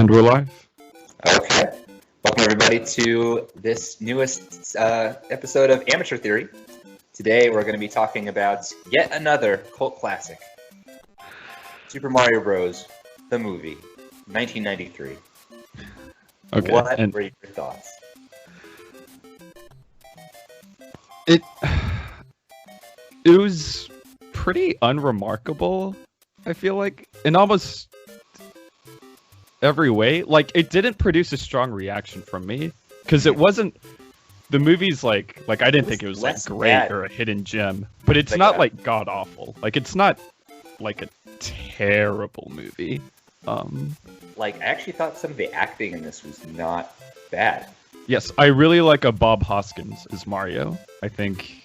And we're live. Okay. Welcome, everybody, to this newest episode of Amateur Theory. Today, we're going to be talking about yet another cult classic, Super Mario Bros., the movie, 1993. Okay. What were your thoughts? It was pretty unremarkable, I feel like, in almost every way. Like, it didn't produce a strong reaction from me, because it wasn't... The movie's like I didn't think it was like great bad. or a hidden gem, but it's not like god-awful. Like, it's not like a terrible movie. Like, I actually thought some of the acting in this was not bad. Yes, I really like a Bob Hoskins as Mario. I think...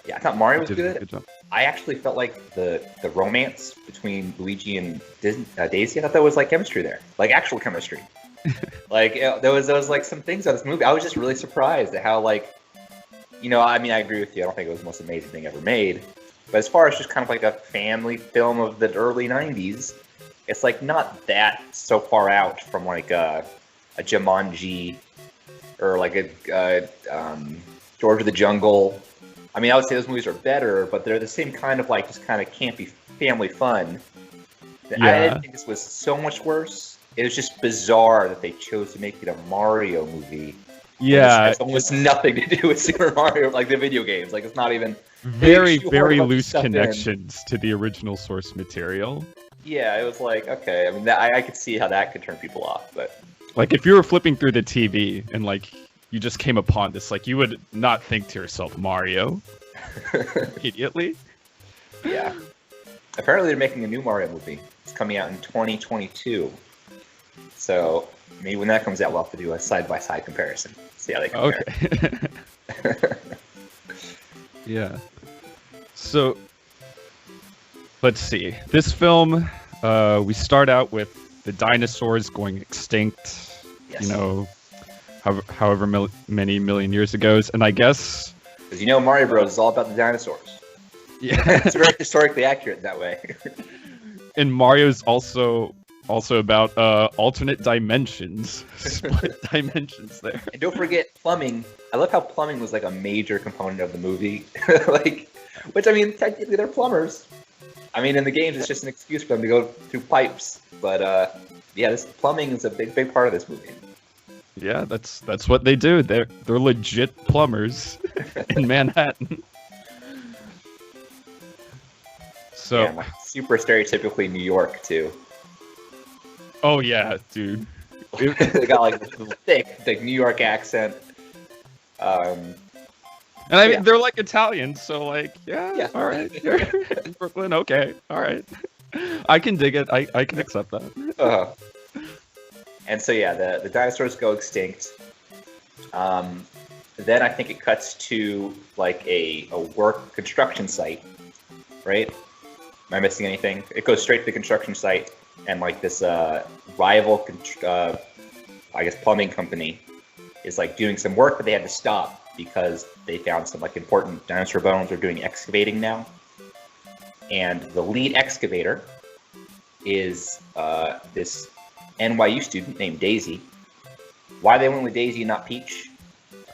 Yeah, I thought Mario was did a good. good job. I actually felt like the romance between Luigi and Daisy, I thought there was like chemistry there, like actual chemistry. Like there was like some things about this movie. I was just really surprised at how, like, I mean, I agree with you. I don't think it was the most amazing thing ever made, but as far as just kind of like a family film of the early '90s, it's like not that so far out from like a Jumanji or like a George of the Jungle. I mean, I would say those movies are better, but they're the same kind of like just kind of campy family fun. Yeah. I didn't think this was so much worse. It was just bizarre that they chose to make it a Mario movie. Yeah, It's almost nothing to do with Super Mario, like the video games. Like, it's not even very very loose connections to the original source material. Yeah, it was like, okay. I mean, I could see how that could turn people off, but like if you were flipping through the TV and like you just came upon this, like you would not think to yourself Mario immediately. Yeah. Apparently, they're making a new Mario movie. It's coming out in 2022. So maybe when that comes out, we'll have to do a side-by-side comparison. See how they compare. Okay. Yeah. So let's see. This film, we start out with the dinosaurs going extinct. Yes. However many million years ago, and I guess because Mario Bros. Is all about the dinosaurs. Yeah, it's very historically accurate that way. And Mario's also about alternate dimensions, split dimensions there. And don't forget plumbing. I love how plumbing was like a major component of the movie. Which I mean, technically they're plumbers. I mean, in the games, it's just an excuse for them to go through pipes. But yeah, this plumbing is a big part of this movie. Yeah, that's what they do. They're legit plumbers in Manhattan. So yeah, like super stereotypically New York too. Oh yeah, dude. They got like the thick New York accent. And I mean, they're like Italians, so like, yeah. All right, in Brooklyn, okay, all right. I can dig it. I can accept that. And so yeah, the dinosaurs go extinct. Then I think it cuts to like a work construction site, right? Am I missing anything? It goes straight to the construction site, and like this rival, I guess, plumbing company is like doing some work, but they had to stop because they found some like important dinosaur bones. They're doing excavating now, and the lead excavator is this NYU student named Daisy. Why they went with Daisy and not Peach,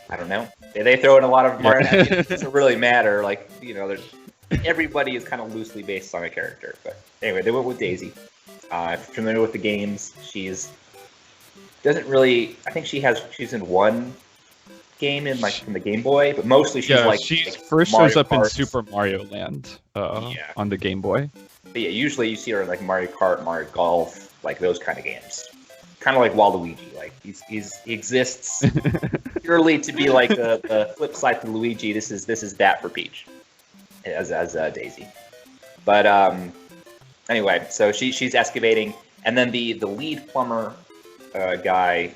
I don't know. They throw in a lot of Mario. It doesn't really matter. Like, there's everybody is kind of loosely based on a character. But anyway, they went with Daisy. If you're familiar with the games, doesn't really. I think she's in one game in like from the Game Boy, but mostly she's she like first Mario shows up Kart. in Super Mario Land on the Game Boy. But yeah, usually you see her in like Mario Kart, Mario Golf, like those kind of games. Kind of like Waluigi. Like he exists purely to be like the flip side to Luigi. This is that for Peach, as Daisy. But anyway, so she's excavating, and then the lead plumber guy,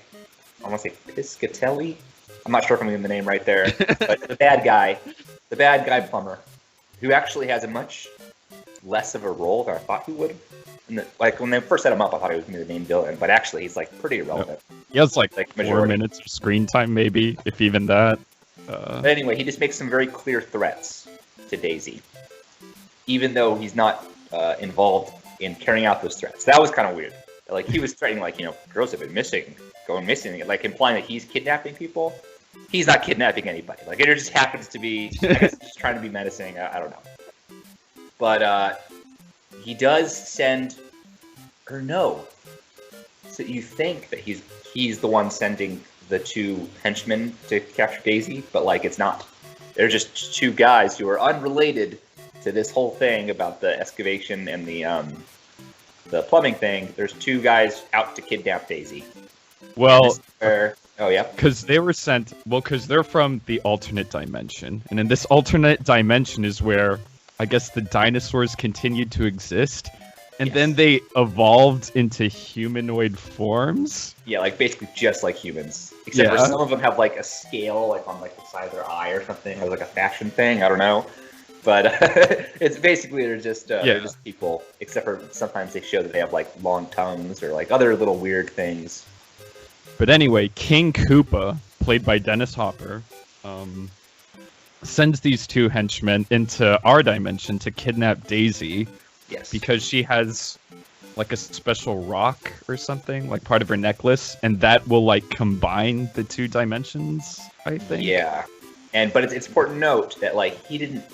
I want to say Piscatelli. I'm not sure if I'm getting the name right there, but the bad guy plumber, who actually has a much less of a role than I thought he would. Like when they first set him up, I thought he was going to be the main villain, but actually he's like pretty irrelevant. He has like 4 majority. minutes of screen time, maybe, if even that. But anyway, he just makes some very clear threats to Daisy, even though he's not involved in carrying out those threats. That was kind of weird. Like he was threatening, like, girls have been missing, going missing, like implying that he's kidnapping people. He's not kidnapping anybody. Like it just happens to be, I guess, just trying to be menacing. I don't know. But he does send, or no. So you think that he's the one sending the two henchmen to capture Daisy, but like it's not. They're just two guys who are unrelated to this whole thing about the excavation and the plumbing thing. There's two guys out to kidnap Daisy. Well, oh yeah, because they were sent. Well, because they're from the alternate dimension, and in this alternate dimension is where I guess the dinosaurs continued to exist, and then they evolved into humanoid forms. Yeah, like basically just like humans, except for some of them have like a scale, like on like the side of their eye or something, or like a fashion thing. I don't know. But it's basically they're just people, except for sometimes they show that they have like long tongues or like other little weird things. But anyway, King Koopa, played by Dennis Hopper, sends these two henchmen into our dimension to kidnap Daisy. Yes. Because she has like a special rock or something, like part of her necklace, and that will like combine the two dimensions, I think. Yeah. But it's important to note that like he didn't,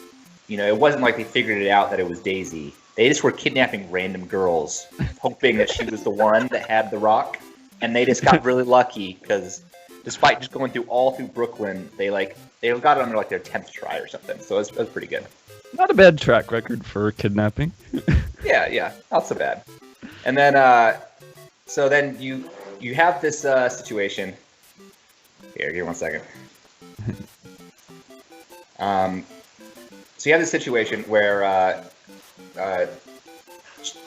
it wasn't like they figured it out that it was Daisy. They just were kidnapping random girls, hoping that she was the one that had the rock. And they just got really lucky because, despite just going all through Brooklyn, they got it under like their 10th try or something. So it was pretty good. Not a bad track record for kidnapping. yeah, not so bad. And then, so then you have this situation. Here, give me 1 second. So you have this situation where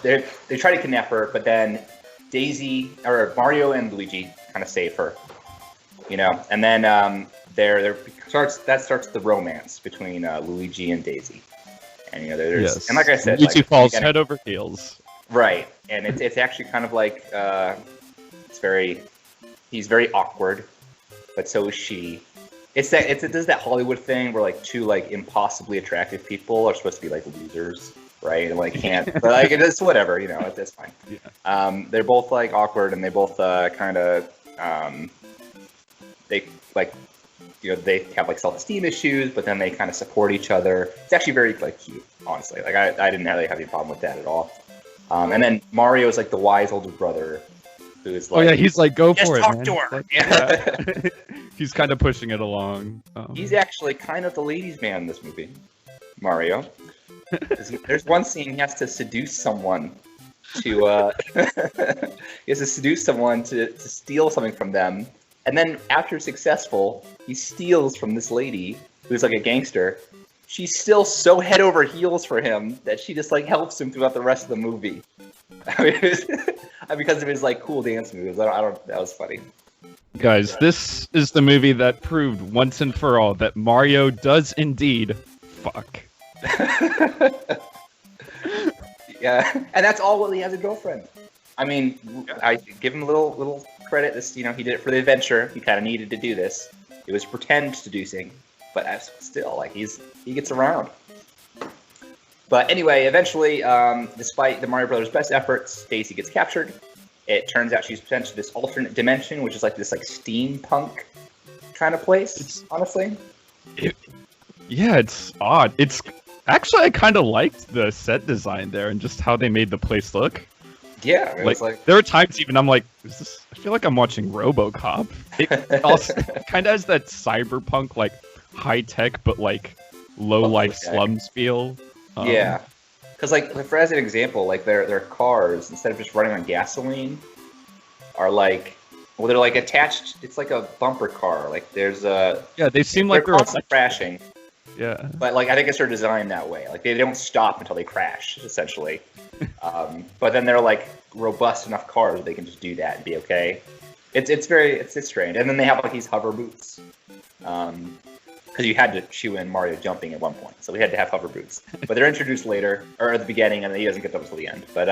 they try to kidnap her, but then Daisy or Mario and Luigi kind of save her, and then that starts the romance between Luigi and Daisy, and there's and like I said, Luigi falls head over heels, right? And it's actually kind of like he's very awkward, but so is she. It does that Hollywood thing where like two like impossibly attractive people are supposed to be like losers. Right, and like can't, but like it's whatever, it's fine. Yeah. They're both like awkward, and they both kind of they like they have like self-esteem issues, but then they kind of support each other. It's actually very like cute, honestly. Like I didn't really have any problem with that at all. And then Mario is like the wise older brother who's like, he's like, go for it, talk man. to her. Like, yeah. He's kind of pushing it along. He's actually kind of the ladies' man in this movie, Mario. There's one scene he has to seduce someone to steal something from them, and then after successful, he steals from this lady who's like a gangster. She's still so head over heels for him that she just like helps him throughout the rest of the movie. I mean, because of his like cool dance moves. I don't. That was funny. Guys, this is the movie that proved once and for all that Mario does indeed fuck. Yeah, and that's all while he has a girlfriend. I mean, I give him a little credit. This, he did it for the adventure. He kind of needed to do this. It was pretend seducing, but still, like he gets around. But anyway, eventually, despite the Mario Brothers' best efforts, Daisy gets captured. It turns out she's sent to this alternate dimension, which is like this like steampunk kind of place. Honestly, it's odd. It's actually I kind of liked the set design there and just how they made the place look. Yeah, it was like there are times even I'm like, I feel like I'm watching RoboCop. It also kind of has that cyberpunk like high tech but like low life slums feel. Yeah. Because, like, for as an example, like, their cars, instead of just running on gasoline, are, like, well, they're, like, attached, it's like a bumper car. Like, there's a... Yeah, they seem like they're constantly crashing. Yeah. But, like, I think it's they're designed that way. Like, they don't stop until they crash, essentially. But then they're, like, robust enough cars that they can just do that and be okay. It's strange. And then they have, like, these hover boots. Because you had to chew in Mario jumping at one point, so we had to have hover boots. But they're introduced later, or at the beginning, and then he doesn't get them until the end. But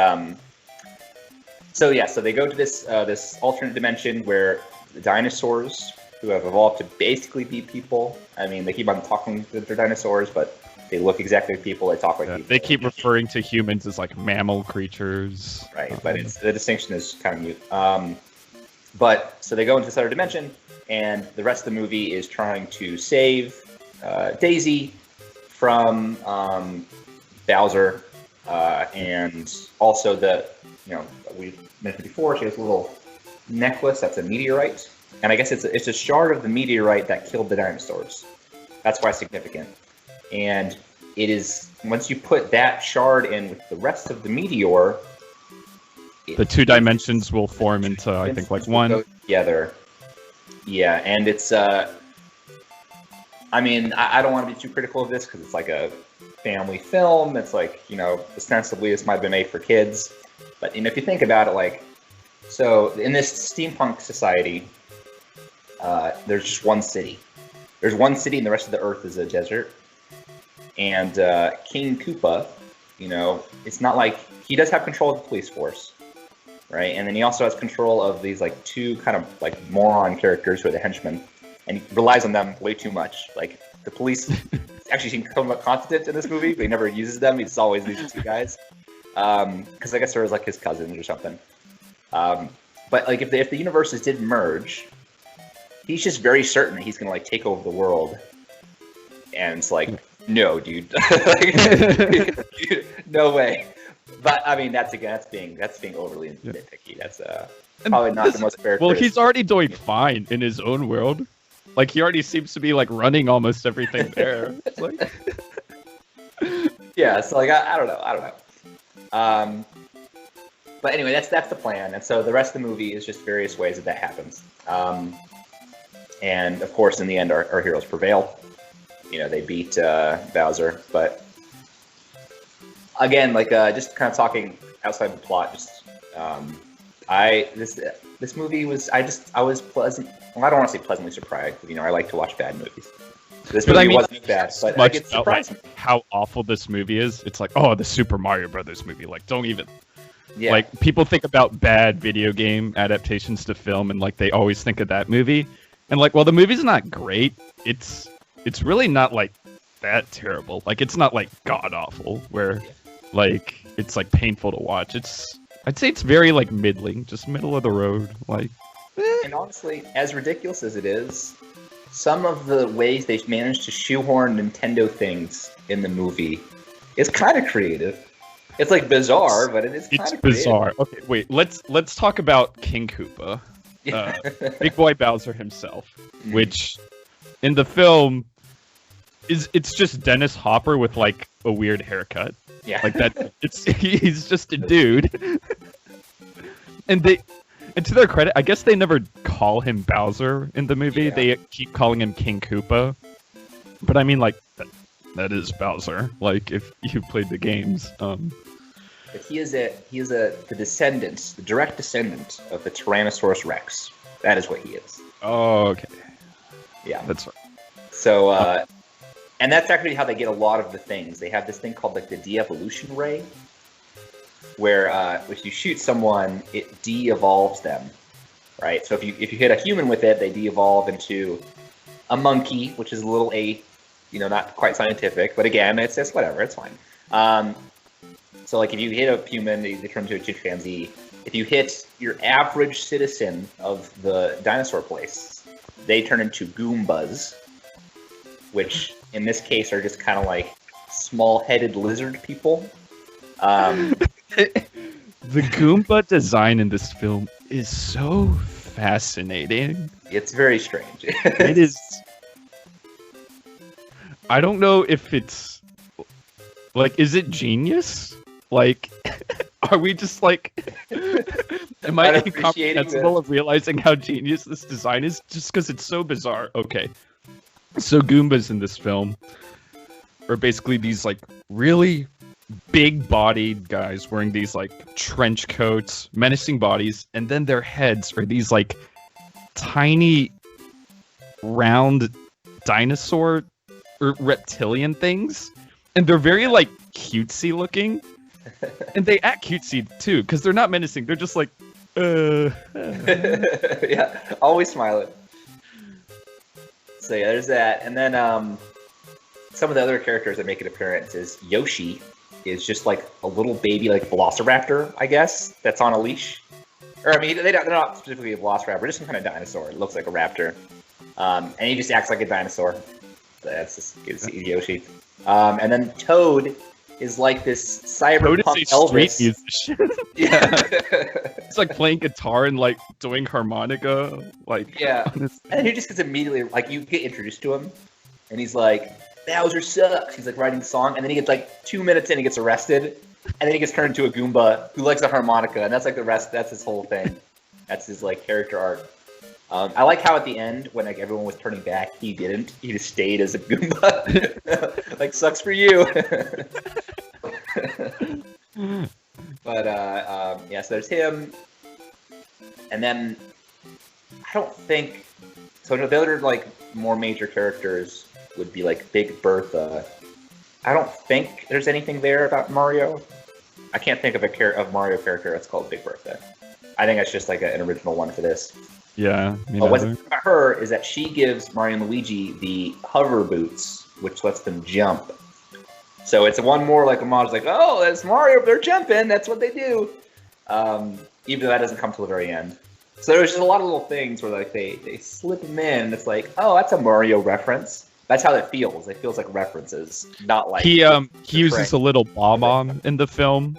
so they go to this alternate dimension where the dinosaurs, who have evolved to basically be people. I mean, they keep on talking to their dinosaurs, but They look exactly like people. They talk like Yeah, people. they keep referring to humans as like mammal creatures. Right, but the distinction is kind of mute. But so they go into this other dimension, and the rest of the movie is trying to save Daisy from Bowser, and also we mentioned before, she has a little necklace that's a meteorite, and I guess it's a shard of the meteorite that killed the dinosaurs. That's why it's significant. And it is, once you put that shard in with the rest of the meteor, the two dimensions will form into, I think, like one. Go together. Yeah, and it's, I mean, I don't want to be too critical of this because it's like a family film. It's like, ostensibly this might have been made for kids. But, if you think about it, like, so in this steampunk society, there's just one city. There's one city and the rest of the earth is a desert. And King Koopa, it's not like, he does have control of the police force, right? And then he also has control of these like two kind of like moron characters who are the henchmen, and he relies on them way too much. Like the police actually seem competent in this movie, but he never uses them. It's always these two guys, because I guess there was like his cousins or something. But like if the universes did merge, he's just very certain that he's gonna like take over the world, and it's like, no, dude, no way. But I mean, that's being overly nitpicky. That's probably not the most fair. Well, he's already doing fine in his own world. Like he already seems to be like running almost everything there. It's like... yeah, so like I don't know. But anyway, that's the plan, and so the rest of the movie is just various ways that happens. And of course, in the end, our heroes prevail. They beat Bowser, but again, like just kind of talking outside the plot, just this movie was I was pleasant. Well, I don't want to say pleasantly surprised. I like to watch bad movies. This movie wasn't bad, but I get surprised. Like, how awful this movie is. It's like, oh, the Super Mario Brothers movie. Like, don't even. Yeah. Like people think about bad video game adaptations to film, and like they always think of that movie. And like, well, the movie's not great. It's really not like that terrible. Like it's not like god awful where like it's like painful to watch. I'd say it's very like middling, just middle of the road. Like, and honestly, as ridiculous as it is, some of the ways they've managed to shoehorn Nintendo things in the movie is kind of creative. It's like bizarre, but it is kind of creative. It's bizarre. Okay, wait. Let's talk about King Koopa, Big Boy Bowser himself, which in the film it's just Dennis Hopper with like a weird haircut. Yeah, like that. He's just a dude. And to their credit, I guess they never call him Bowser in the movie. Yeah. They keep calling him King Koopa. But I mean, like that is Bowser. Like if you played the games. But he is the descendant, the direct descendant of the Tyrannosaurus Rex. That is what he is. Oh, okay. Yeah, that's right. So, and that's actually how they get a lot of the things. They have this thing called like the de-evolution ray, where if you shoot someone, it de-evolves them, right? So if you hit a human with it, they de-evolve into a monkey, which is a little not quite scientific, but again, it's just whatever, it's fine. So like if you hit a human, they turn into a chimpanzee. If you hit your average citizen of the dinosaur place, they turn into Goombas, which in this case are just kind of like small-headed lizard people. The Goomba design in this film is so fascinating. It's very strange. It is. I don't know if it's like, is it genius? Like, are we just like, am I incomprehensible of realizing how genius this design is just because it's so bizarre? Okay, so Goombas in this film are basically these like really big-bodied guys wearing these like trench coats, menacing bodies, and then their heads are these like tiny, round dinosaur or reptilian things, and they're very like cutesy looking, and they act cutesy too because they're not menacing. They're just like, yeah, always smiling. So yeah, there's that, and then some of the other characters that make an appearance is Yoshi is just like a little baby like velociraptor, I guess, that's on a leash. Or I mean, they're not specifically a velociraptor, just some kind of dinosaur. It looks like a raptor, and he just acts like a dinosaur. That's just it's Yoshi. And then Toad is like this cyberpunk Toad is a Elvis. street musician. Yeah. It's like playing guitar and like doing harmonica. Like Yeah. honestly. And he just gets immediately like you get introduced to him, and he's like, Bowser sucks. He's like writing the song, and then he gets like 2 minutes in, he gets arrested, and then he gets turned into a Goomba who likes a harmonica, and that's like the rest. That's his whole thing. That's his like character arc. I like how at the end, when like everyone was turning back, he didn't. He just stayed as a Goomba. Like sucks for you. But yeah, so there's him, and then I don't think so. The other like more major characters would be like Big Bertha. I don't think there's anything there about Mario. I can't think of a Mario character that's called Big Bertha. I think that's just like an original one for this. Yeah. But what's about her is that she gives Mario and Luigi the hover boots, which lets them jump. So it's one more like homage, like, oh, that's Mario, they're jumping, that's what they do. Even though that doesn't come till the very end. So there's just a lot of little things where like they slip them in, and it's like, oh, that's a Mario reference. That's how it feels. It feels like references, not like he uses a little bomb in the film,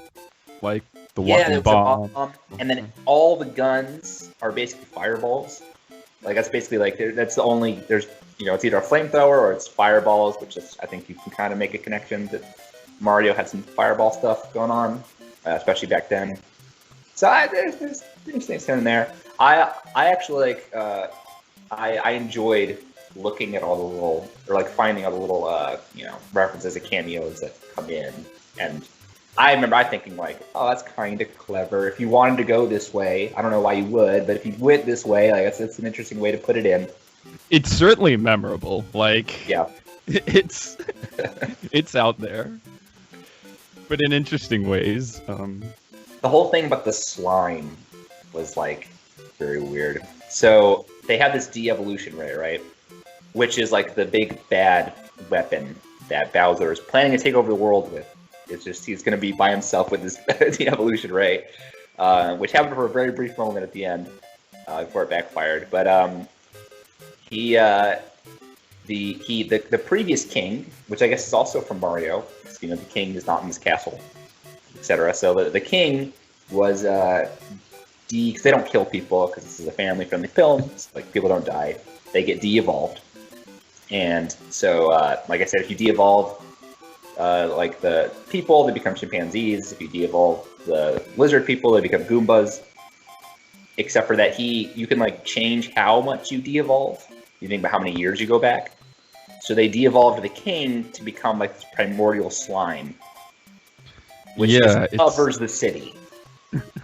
like the walking bomb. And then all the guns are basically fireballs. Like that's basically like that's the only there's it's either a flamethrower or it's fireballs, which is I think you can kind of make a connection that Mario had some fireball stuff going on, especially back then. So there's things here and there. I actually like I enjoyed looking at all the little or like finding all the little references and cameos that come in, and I remember thinking like, oh, that's kind of clever. If you wanted to go this way, I don't know why you would, but if you went this way, like it's an interesting way to put it in. It's certainly memorable. Like, yeah, it's out there, but in interesting ways. The whole thing about the slime was like very weird. So they have this de-evolution ray, right? Which is like the big bad weapon that Bowser is planning to take over the world with. It's just he's going to be by himself with this de-evolution ray, which happened for a very brief moment at the end before it backfired. But the previous king, which I guess is also from Mario, because the king is not in this castle, etc. So the king was because they don't kill people because this is a family-friendly film. Like people don't die, they get de-evolved. And so, like I said, if you de-evolve like the people, they become chimpanzees. If you de-evolve the lizard people, they become Goombas. Except for that, you can like change how much you de-evolve. You think about how many years you go back. So they de-evolved the king to become like this primordial slime, which just covers the city,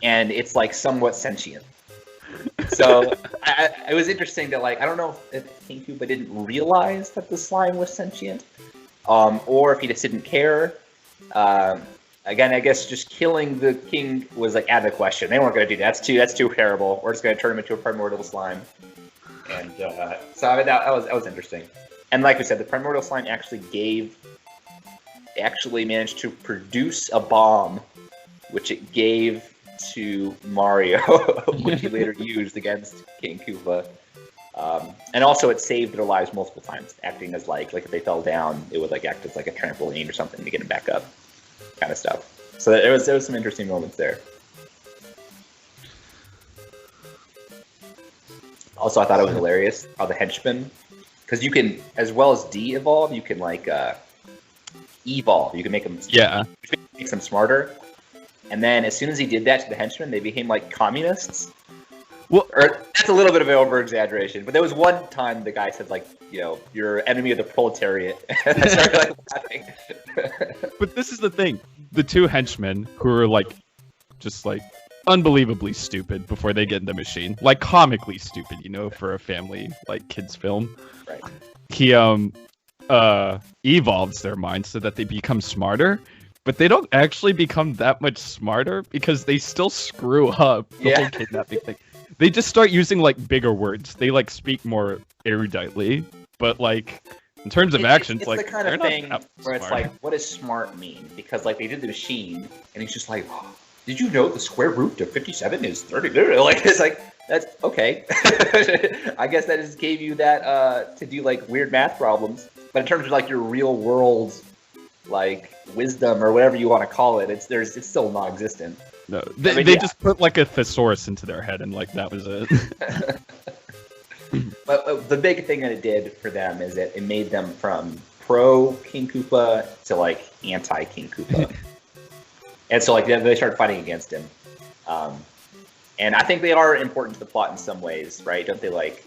and it's like somewhat sentient. So it was interesting that like I don't know if King Koopa didn't realize that the slime was sentient, or if he just didn't care. Again, I guess just killing the king was like out of the question. They weren't going to do that. That's too terrible. We're just going to turn him into a primordial slime. And so I mean, that was interesting. And like we said, the primordial slime actually managed to produce a bomb, which it gave to Mario, which he later used against King Koopa. And also it saved their lives multiple times, acting as like if they fell down, it would like act as like a trampoline or something to get them back up, kind of stuff. So there was some interesting moments there. Also, I thought it was hilarious how the henchmen, because you can, as well as de-evolve, you can like evolve. You can make them, makes them smarter. And then as soon as he did that to the henchmen, they became like communists. Well, or that's a little bit of an over-exaggeration, but there was one time the guy said like, you're enemy of the proletariat. And I started like laughing. But this is the thing: the two henchmen who are like, just like unbelievably stupid before they get in the machine, like comically stupid, for a family like kids film. Right. He evolves their minds so that they become smarter. But they don't actually become that much smarter because they still screw up the whole kidnapping thing. They just start using like bigger words. They like speak more eruditely, but like In terms of actions, it's like, the kind they're of not thing that where it's smart. like, what does smart mean? Because like they did the machine, and he's just like, oh, did you know the square root of 57 is 30? Like it's like that's okay. I guess that just gave you that to do like weird math problems. But in terms of like your real world like wisdom or whatever you want to call it, it's still non-existent. No, I mean, they yeah. just put like a thesaurus into their head, and like that was it. But the big thing that it did for them is that it made them from pro King Koopa to like anti King Koopa, and so like they started fighting against him. And I think they are important to the plot in some ways, right? Don't they like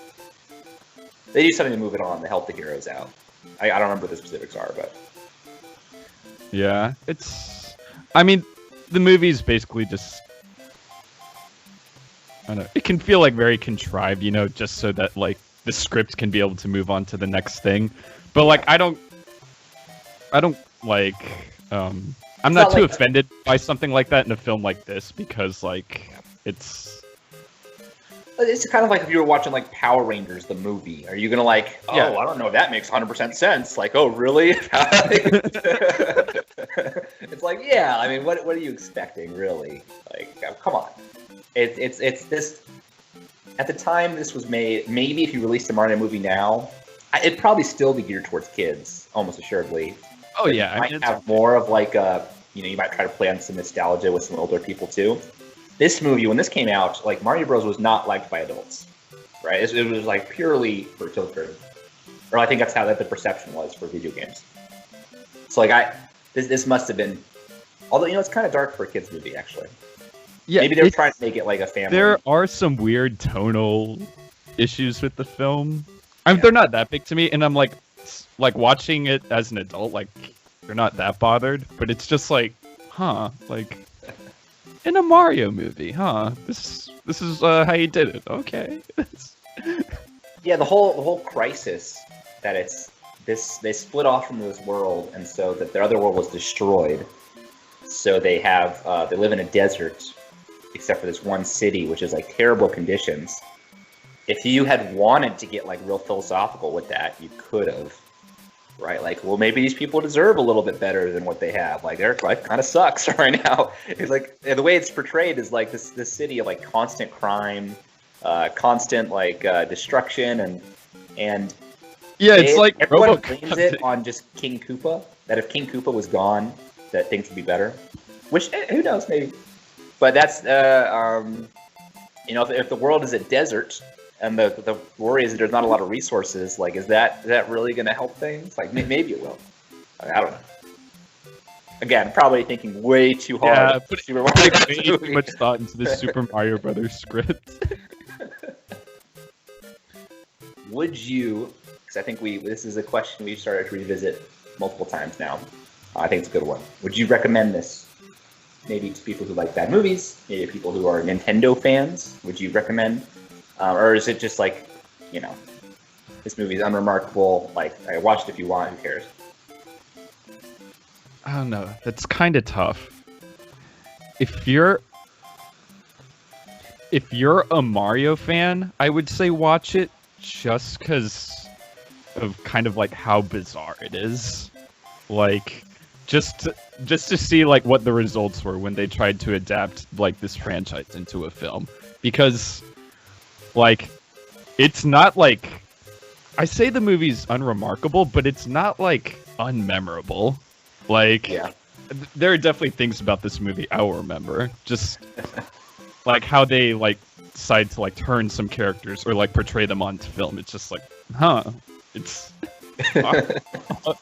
they do something to move it on to help the heroes out? I don't remember what the specifics are, but Yeah, it's. I mean, the movie's basically just. I don't know. It can feel like very contrived, just so that like the script can be able to move on to the next thing. But like, I don't like. I'm not not too like- offended by something like that in a film like this because like it's. it's kind of like if you were watching like Power Rangers the movie. Are you gonna like? Oh, Yeah. I don't know. That makes 100% sense. Like, oh, really? It's like, yeah. I mean, what are you expecting, really? Like, come on. It's this. At the time this was made, maybe if you released a Mario movie now, it'd probably still be geared towards kids, almost assuredly. Oh But yeah, you might have more of like a, you might try to play on some nostalgia with some older people too. This movie, when this came out, like Mario Bros was not liked by adults, right? It was like purely for children, or I think that's how the perception was for video games. So like this must have been, although it's kind of dark for a kids movie actually. yeah. Maybe they're trying to make it like a family. There are some weird tonal issues with the film. I mean, they're not that big to me, and I'm like watching it as an adult, like they're not that bothered. But it's just like, like in a Mario movie, This is how you did it. Okay. Yeah, the whole crisis that it's this they split off from this world, and so that their other world was destroyed. So they live in a desert, except for this one city, which is like terrible conditions. If you had wanted to get like real philosophical with that, you could have, right? Like, well, maybe these people deserve a little bit better than what they have. Like, their life kind of sucks right now. It's like the way it's portrayed is like this city of like constant crime, constant like destruction, and Yeah, it's like everyone RoboCop. blames it on just King Koopa. That if King Koopa was gone, that things would be better. Which who knows, maybe. But that's if the world is a desert and the worry is that there's not a lot of resources, like is that really going to help things? Like maybe it will. I don't know. Again, probably thinking way too hard. Yeah, Super putting Mario way movie. too much thought into this Super Mario Brothers script. Would you? Because I think this is a question we've started to revisit multiple times now. I think it's a good one. Would you recommend this? Maybe to people who like bad movies, maybe people who are Nintendo fans. Would you recommend? Or is it just like, this movie is unremarkable, like, I watched it if you want, who cares? I don't know. That's kind of tough. If you're a Mario fan, I would say watch it just because of kind of like how bizarre it is. Like, just to see like what the results were when they tried to adapt like this franchise into a film, because like it's not like, I say the movie's unremarkable, but it's not like unmemorable. Like, there are definitely things about this movie I will remember. Just like how they like decide to like turn some characters or like portray them onto film. It's just like, it's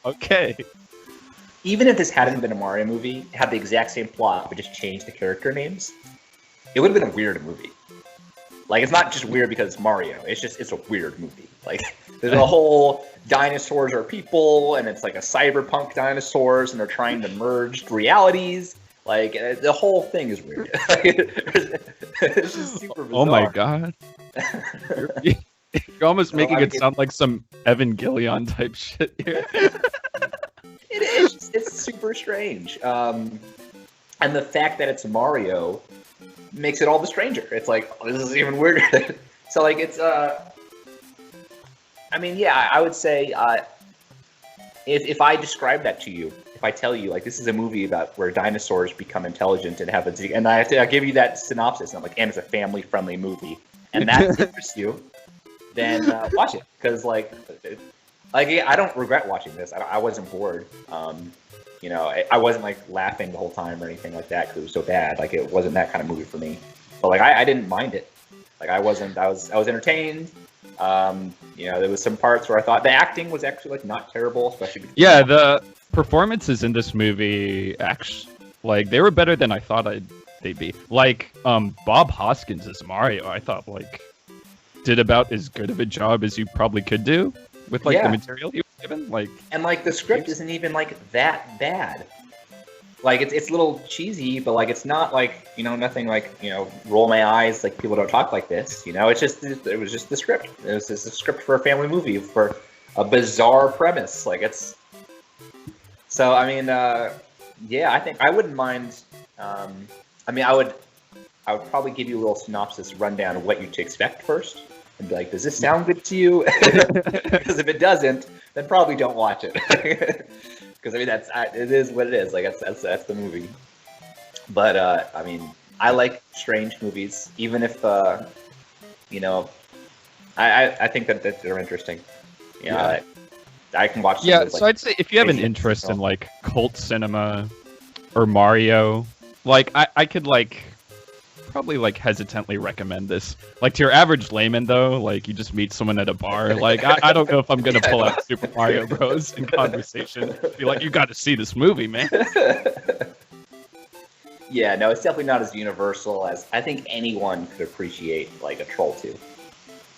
okay. Even if this hadn't been a Mario movie, had the exact same plot, but just changed the character names, it would have been a weird movie. Like, it's not just weird because it's Mario. It's a weird movie. Like, there's a whole dinosaurs are people, and it's like a cyberpunk dinosaurs, and they're trying to merge realities. Like, the whole thing is weird. It's just super bizarre. Oh my god. You're almost making it sound like some Evangelion type shit here. It is. It's super strange. And the fact that it's Mario makes it all the stranger. It's like, oh, this is even weirder. So like it's I mean, yeah, I would say if I describe that to you, if I tell you like this is a movie about where dinosaurs become intelligent and have and I give you that synopsis, and I'm like, and it's a family-friendly movie, and that interests you, then watch it, because like I don't regret watching this. I wasn't bored. You know, I wasn't like laughing the whole time or anything like that because it was so bad. Like it wasn't that kind of movie for me. But like I didn't mind it. Like I was entertained. You know, there was some parts where I thought the acting was actually like not terrible, especially. Yeah, the performances in this movie actually, like, they were better than I thought they'd be. Like, Bob Hoskins as Mario, I thought like did about as good of a job as you probably could do with like the material he was given. Like, and like the script isn't even like that bad. Like it's a little cheesy, but like it's not like, you know, nothing like, you know, roll my eyes, like people don't talk like this, you know. It was just the script. It was just a script for a family movie for a bizarre premise. Like it's so I mean yeah, I think I wouldn't mind. I mean I would probably give you a little synopsis rundown of what you to expect first and be like, does this sound good to you? Because if it doesn't, then probably don't watch it. Because I mean it is what it is. Like that's the movie. But I mean I like strange movies, even if you know I think that they're interesting. You know, I can watch. Yeah, those, so I'd say if you have an interest in like cult cinema or Mario, like I could like probably like hesitantly recommend this. Like to your average layman though, like you just meet someone at a bar, like I don't know if I'm gonna pull out Super Mario Bros. In conversation. Be like, you got to see this movie, man. Yeah, no, it's definitely not as universal as I think anyone could appreciate like a Troll 2.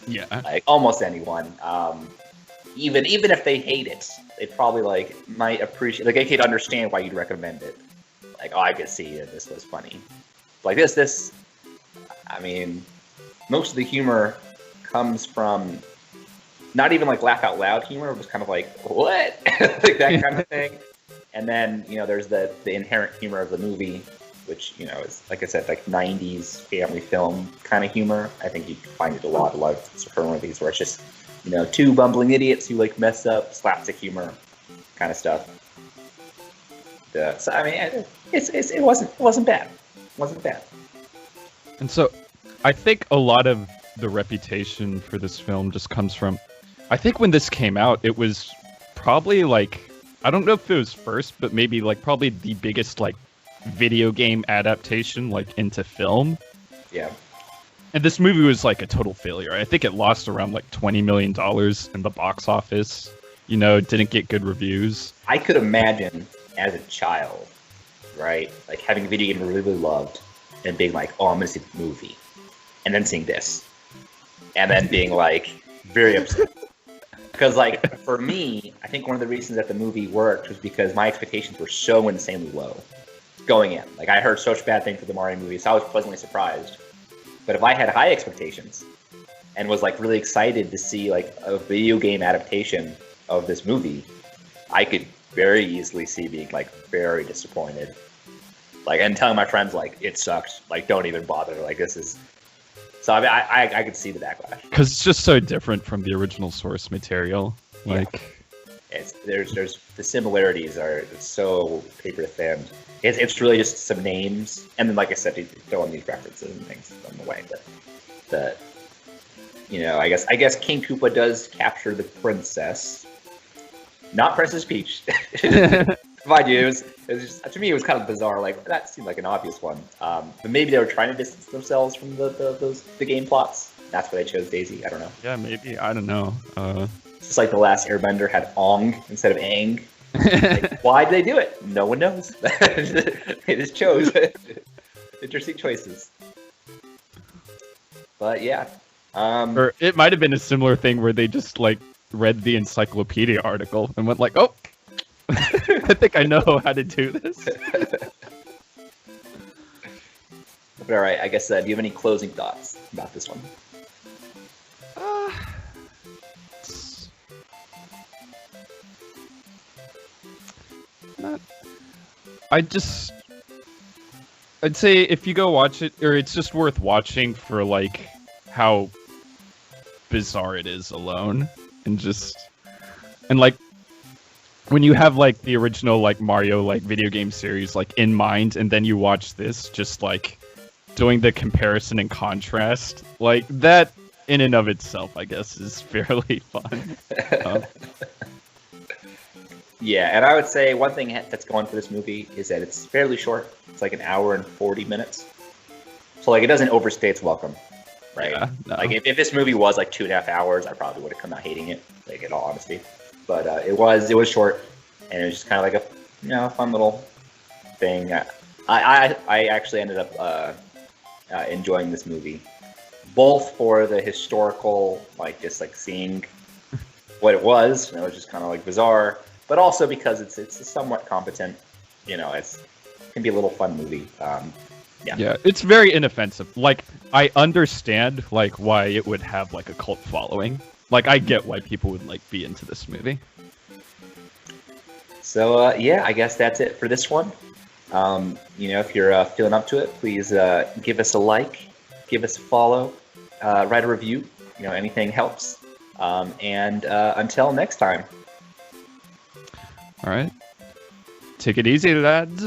Yeah, like almost anyone. Even if they hate it, they probably like might appreciate. Like they could understand why you'd recommend it. Like, oh, I could see it. This was funny. Like this. I mean, most of the humor comes from not even like laugh out loud humor. It was kind of like what, like that kind of thing. And then you know, there's the inherent humor of the movie, which you know is like I said, like '90s family film kind of humor. I think you can find it a lot of horror movies where it's just, you know, two bumbling idiots who like mess up, slapstick humor, kind of stuff. So I mean, it wasn't bad. It wasn't bad. And so, I think a lot of the reputation for this film just comes from, I think when this came out, it was probably like, I don't know if it was first, but maybe like probably the biggest like video game adaptation like into film. Yeah. And this movie was like a total failure. I think it lost around like $20 million in the box office. You know, didn't get good reviews. I could imagine as a child, right, like having a video game I really loved and being like, oh, I'm gonna see the movie, and then seeing this, and then being like very upset. Because like for me, I think one of the reasons that the movie worked was because my expectations were so insanely low going in. Like I heard such bad things for the Mario movie, so I was pleasantly surprised. But if I had high expectations and was like really excited to see like a video game adaptation of this movie, I could very easily see being like very disappointed. Like, and telling my friends like it sucks, like don't even bother. Like this is. So I mean, I could see the backlash. Because it's just so different from the original source material. Like, yeah. There's the similarities are so paper thin. It's really just some names, and then like I said, you throw in these references and things on the way. But you know, I guess King Koopa does capture the princess, not Princess Peach. Mind you, it was just, to me it was kind of bizarre. Like that seemed like an obvious one, but maybe they were trying to distance themselves from the game plots. That's why they chose Daisy. I don't know. Yeah, maybe. I don't know. It's just like the last Airbender had Ong instead of Aang. Like, why did they do it? No one knows. They just chose. Interesting choices. But yeah. Or it might have been a similar thing where they just like read the encyclopedia article and went like, oh, I think I know how to do this. But all right, I guess, do you have any closing thoughts about this one? I'd say if you go watch it, or it's just worth watching for like how bizarre it is alone, and like when you have like the original like Mario like video game series like in mind, and then you watch this, just like doing the comparison and contrast, like that in and of itself, I guess, is fairly fun. Yeah, and I would say one thing that's going for this movie is that it's fairly short. It's like an hour and 40 minutes. So like it doesn't overstay its welcome, right? Yeah, no. Like if this movie was like 2.5 hours, I probably would have come out hating it, like in all honesty. But it was short, and it was just kind of like a fun little thing. I actually ended up enjoying this movie, both for the historical, like just like seeing what it was, and it was just kind of like bizarre, but also because it's somewhat competent. It can be a little fun movie. Yeah, it's very inoffensive. Like, I understand like why it would have like a cult following. Like, I get why people would like be into this movie. So yeah, I guess that's it for this one. If you're feeling up to it, please give us a like, give us a follow, write a review. Anything helps. And until next time. All right. Take it easy, lads.